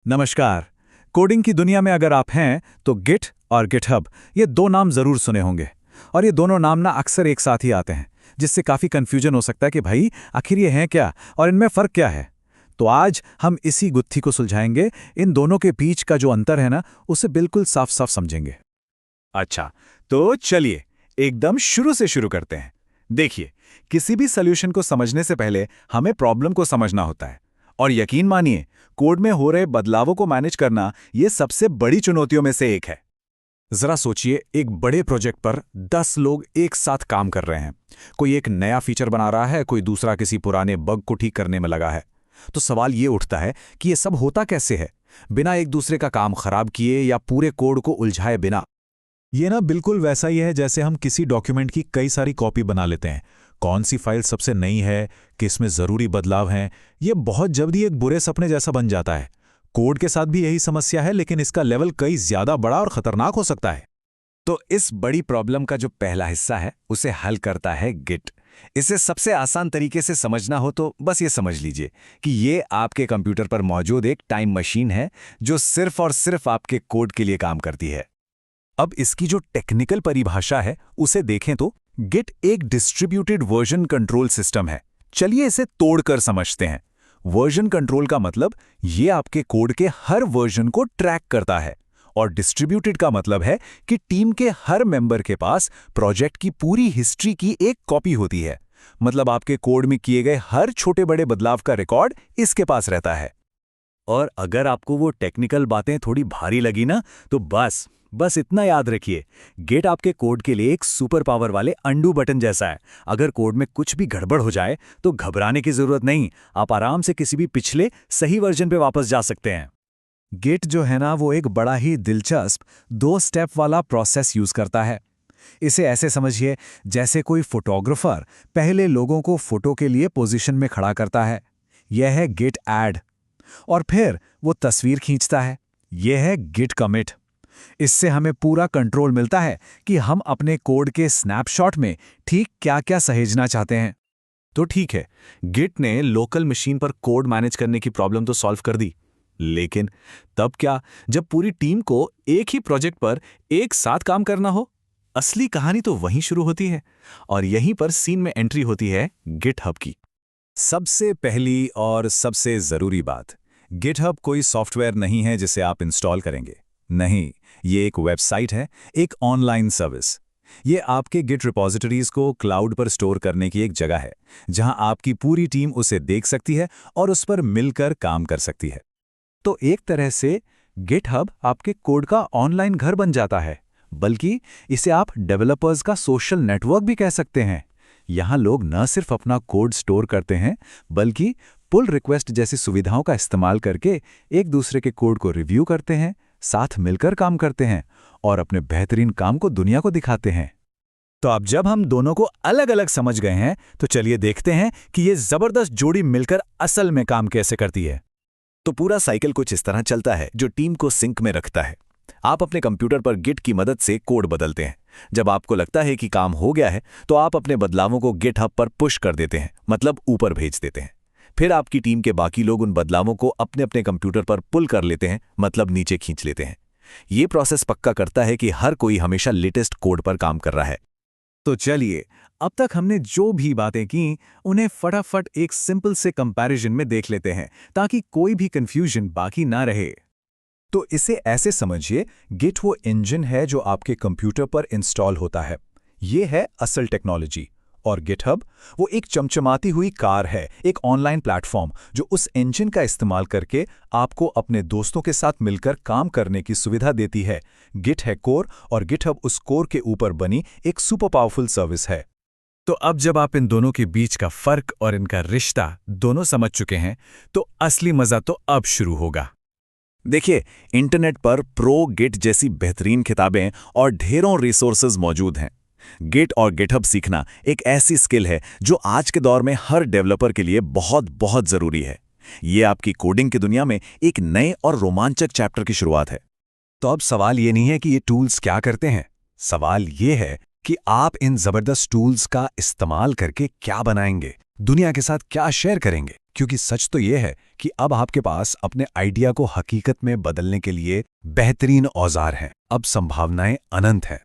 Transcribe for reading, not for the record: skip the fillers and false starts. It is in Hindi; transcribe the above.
नमस्कार। कोडिंग की दुनिया में अगर आप हैं तो गिट और गिटहब ये दो नाम जरूर सुने होंगे। और ये दोनों नाम ना अक्सर एक साथ ही आते हैं, जिससे काफ़ी कन्फ्यूजन हो सकता है कि भाई आखिर ये हैं क्या और इनमें फ़र्क क्या है। तो आज हम इसी गुत्थी को सुलझाएंगे, इन दोनों के बीच का जो अंतर है ना उसे बिल्कुल साफ साफ समझेंगे। अच्छा, तो चलिए एकदम शुरू से शुरू करते हैं। देखिए, किसी भी सॉल्यूशन को समझने से पहले हमें प्रॉब्लम को समझना होता है। और यकीन मानिए, कोड में हो रहे बदलावों को मैनेज करना ये सबसे बड़ी चुनौतियों में से एक है। जरा सोचिए, एक बड़े प्रोजेक्ट पर 10 लोग एक साथ काम कर रहे हैं। कोई एक नया फीचर बना रहा है, कोई दूसरा किसी पुराने बग को ठीक करने में लगा है। तो सवाल ये उठता है कि ये सब होता कैसे है, बिना एक दूसरे का काम खराब किए या पूरे कोड को उलझाए बिना। ये ना बिल्कुल वैसा ही है जैसे हम किसी डॉक्यूमेंट की कई सारी कॉपी बना लेते हैं। कौन सी फाइल सबसे नई है, किसमें ज़रूरी बदलाव हैं, ये बहुत जल्दी एक बुरे सपने जैसा बन जाता है। कोड के साथ भी यही समस्या है, लेकिन इसका लेवल कई ज़्यादा बड़ा और ख़तरनाक हो सकता है। तो इस बड़ी प्रॉब्लम का जो पहला हिस्सा है उसे हल करता है गिट। इसे सबसे आसान तरीके से समझना हो तो बस ये समझ लीजिए कि ये आपके कंप्यूटर पर मौजूद एक टाइम मशीन है जो सिर्फ और सिर्फ आपके कोड के लिए काम करती है। अब इसकी जो टेक्निकल परिभाषा है उसे देखें तो गिट एक डिस्ट्रीब्यूटेड वर्जन कंट्रोल सिस्टम है। चलिए इसे तोड़कर समझते हैं। वर्जन कंट्रोल का मतलब ये आपके कोड के हर वर्जन को ट्रैक करता है, और डिस्ट्रीब्यूटेड का मतलब है कि टीम के हर मेंबर के पास प्रोजेक्ट की पूरी हिस्ट्री की एक कॉपी होती है। मतलब आपके कोड में किए गए हर छोटे बड़े बदलाव का रिकॉर्ड इसके पास रहता है। और अगर आपको वो टेक्निकल बातें थोड़ी भारी लगी ना, तो बस इतना याद रखिए, गिट आपके कोड के लिए एक सुपर पावर वाले अंडू बटन जैसा है। अगर कोड में कुछ भी गड़बड़ हो जाए तो घबराने की जरूरत नहीं, आप आराम से किसी भी पिछले सही वर्जन पे वापस जा सकते हैं। गिट जो है ना वो एक बड़ा ही दिलचस्प 2 स्टेप वाला प्रोसेस यूज करता है। इसे ऐसे समझिए जैसे कोई फोटोग्राफर पहले लोगों को फोटो के लिए पोजीशन में खड़ा करता है, यह है गिट ऐड। और फिर वो तस्वीर खींचता है, यह है गिट कमिट। इससे हमें पूरा कंट्रोल मिलता है कि हम अपने कोड के स्नैपशॉट में ठीक क्या-क्या सहेजना चाहते हैं। तो ठीक है, गिट ने लोकल मशीन पर कोड मैनेज करने की प्रॉब्लम तो सॉल्व कर दी, लेकिन तब क्या जब पूरी टीम को एक ही प्रोजेक्ट पर एक साथ काम करना हो? असली कहानी तो वहीं शुरू होती है, और यहीं पर सीन में एंट्री होती है गिटहब की। सबसे पहली और सबसे जरूरी बात, गिटहब कोई सॉफ्टवेयर नहीं है जिसे आप इंस्टॉल करेंगे। नहीं, ये एक वेबसाइट है, एक ऑनलाइन सर्विस। ये आपके गिट रिपॉजिटरीज को क्लाउड पर स्टोर करने की एक जगह है, जहां आपकी पूरी टीम उसे देख सकती है और उस पर मिलकर काम कर सकती है। तो एक तरह से गिटहब आपके कोड का ऑनलाइन घर बन जाता है, बल्कि इसे आप डेवलपर्स का सोशल नेटवर्क भी कह सकते हैं। यहाँ लोग न सिर्फ अपना कोड स्टोर करते हैं, बल्कि पुल रिक्वेस्ट जैसी सुविधाओं का इस्तेमाल करके एक दूसरे के कोड को रिव्यू करते हैं, साथ मिलकर काम करते हैं और अपने बेहतरीन काम को दुनिया को दिखाते हैं। तो अब जब हम दोनों को अलग अलग समझ गए हैं, तो चलिए देखते हैं कि ये जबरदस्त जोड़ी मिलकर असल में काम कैसे करती है। तो पूरा साइकिल कुछ इस तरह चलता है, जो टीम को सिंक में रखता है। आप अपने कंप्यूटर पर गिट की मदद से कोड बदलते हैं। जब आपको लगता है कि काम हो गया है, तो आप अपने बदलावों को गिटहब पर पुश कर देते हैं, मतलब ऊपर भेज देते हैं। फिर आपकी टीम के बाकी लोग उन बदलावों को अपने अपने कंप्यूटर पर पुल कर लेते हैं, मतलब नीचे खींच लेते हैं। ये प्रोसेस पक्का करता है कि हर कोई हमेशा लेटेस्ट कोड पर काम कर रहा है। तो चलिए, अब तक हमने जो भी बातें की उन्हें फटाफट एक सिंपल से कंपैरिजन में देख लेते हैं, ताकि कोई भी कंफ्यूजन बाकी ना रहे। तो इसे ऐसे समझिए, गिट वो इंजन है जो आपके कंप्यूटर पर इंस्टॉल होता है। ये है असल टेक्नोलॉजी। और गिटहब वो एक चमचमाती हुई कार है, एक ऑनलाइन प्लेटफॉर्म जो उस इंजन का इस्तेमाल करके आपको अपने दोस्तों के साथ मिलकर काम करने की सुविधा देती है। गिट है कोर, और गिटहब उस कोर के ऊपर बनी एक सुपर पावरफुल सर्विस है। तो अब जब आप इन दोनों के बीच का फर्क और इनका रिश्ता दोनों समझ चुके हैं, तो असली मजा तो अब शुरू होगा। देखिए, इंटरनेट पर प्रो गिट जैसी बेहतरीन किताबें और ढेरों रिसोर्सेज मौजूद हैं। गिट और गिटहब सीखना एक ऐसी स्किल है जो आज के दौर में हर डेवलपर के लिए बहुत बहुत जरूरी है। ये आपकी कोडिंग की दुनिया में एक नए और रोमांचक चैप्टर की शुरुआत है। तो अब सवाल ये नहीं है कि ये टूल्स क्या करते हैं, सवाल ये है कि आप इन जबरदस्त टूल्स का इस्तेमाल करके क्या बनाएंगे। दुनिया के साथ क्या शेयर करेंगे? क्योंकि सच तो ये है कि अब आपके पास अपने आइडिया को हकीकत में बदलने के लिए बेहतरीन औजार हैं। अब संभावनाएं अनंत हैं।